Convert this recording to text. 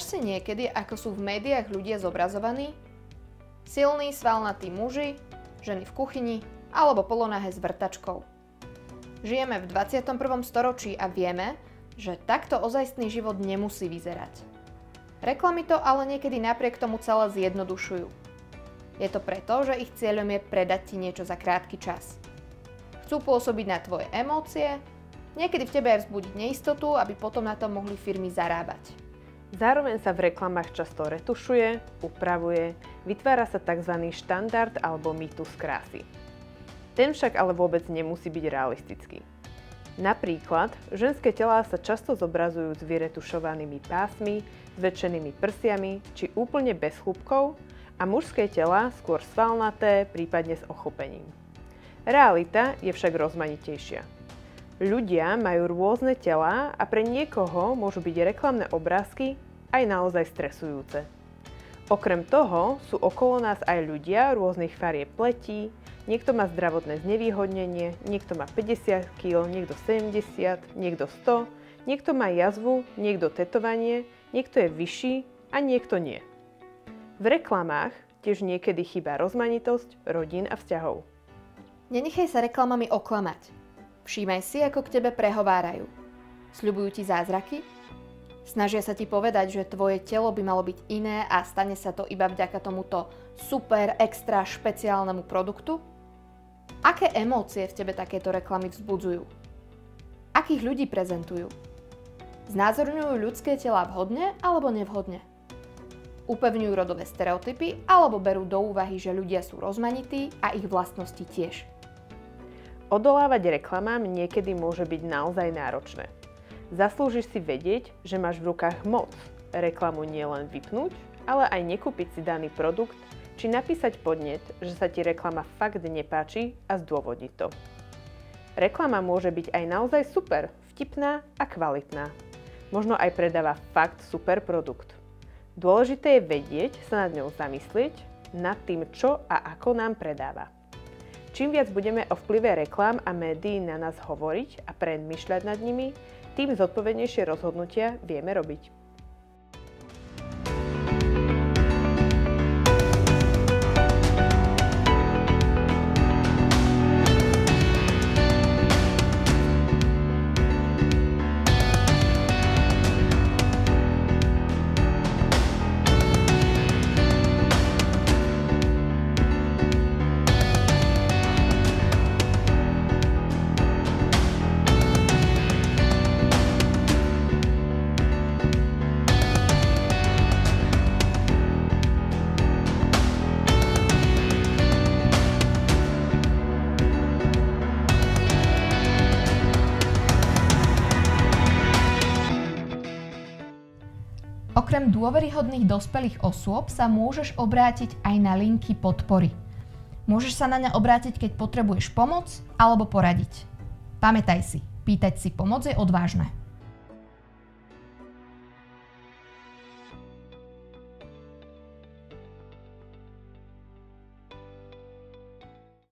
Všímaš si niekedy, ako sú v médiách ľudia zobrazovaní? Silní, svalnatí muži, ženy v kuchyni alebo polonahé s vrtačkou. Žijeme v 21. storočí a vieme, že takto ozajstný život nemusí vyzerať. Reklamy to ale niekedy napriek tomu celé zjednodušujú. Je to preto, že ich cieľom je predať ti niečo za krátky čas. Chcú pôsobiť na tvoje emócie, niekedy v tebe aj vzbudiť neistotu, aby potom na tom mohli firmy zarábať. Zároveň sa v reklamách často retušuje, upravuje, vytvára sa tzv. Štandard alebo mýtus krásy. Ten však ale vôbec nemusí byť realistický. Napríklad, ženské telá sa často zobrazujú s vyretušovanými pásmi, zväčšenými prsiami či úplne bez chlúbkov a mužské telá skôr svalnaté, prípadne s ochopením. Realita je však rozmanitejšia. Ľudia majú rôzne telá a pre niekoho môžu byť reklamné obrázky aj naozaj stresujúce. Okrem toho sú okolo nás aj ľudia rôznych farieb pletí, niekto má zdravotné znevýhodnenie, niekto má 50 kg, niekto 70, niekto 100, niekto má jazvu, niekto tetovanie, niekto je vyšší a niekto nie. V reklamách tiež niekedy chýba rozmanitosť rodín a vzťahov. Nenechaj sa reklamami oklamať. Všímaj si, ako k tebe prehovárajú. Sľubujú ti zázraky? Snažia sa ti povedať, že tvoje telo by malo byť iné a stane sa to iba vďaka tomuto super, extra, špeciálnemu produktu? Aké emócie v tebe takéto reklamy vzbudzujú? Akých ľudí prezentujú? Znázorňujú ľudské telá vhodne alebo nevhodne? Upevňujú rodové stereotypy alebo berú do úvahy, že ľudia sú rozmanití a ich vlastnosti tiež? Odolávať reklamám niekedy môže byť naozaj náročné. Zaslúžiš si vedieť, že máš v rukách moc reklamu nielen vypnúť, ale aj nekúpiť si daný produkt, či napísať podnet, že sa ti reklama fakt nepáči a zdôvodniť to. Reklama môže byť aj naozaj super, vtipná a kvalitná. Možno aj predáva fakt super produkt. Dôležité je vedieť sa nad ňou zamyslieť, nad tým, čo a ako nám predáva. Čím viac budeme o vplyve reklám a médií na nás hovoriť a premýšľať nad nimi, tým zodpovednejšie rozhodnutia vieme robiť. Okrem dôveryhodných dospelých osôb sa môžeš obrátiť aj na linky podpory. Môžeš sa na ne obrátiť, keď potrebuješ pomoc alebo poradiť. Pamätaj si, pýtať si pomoc je odvážne.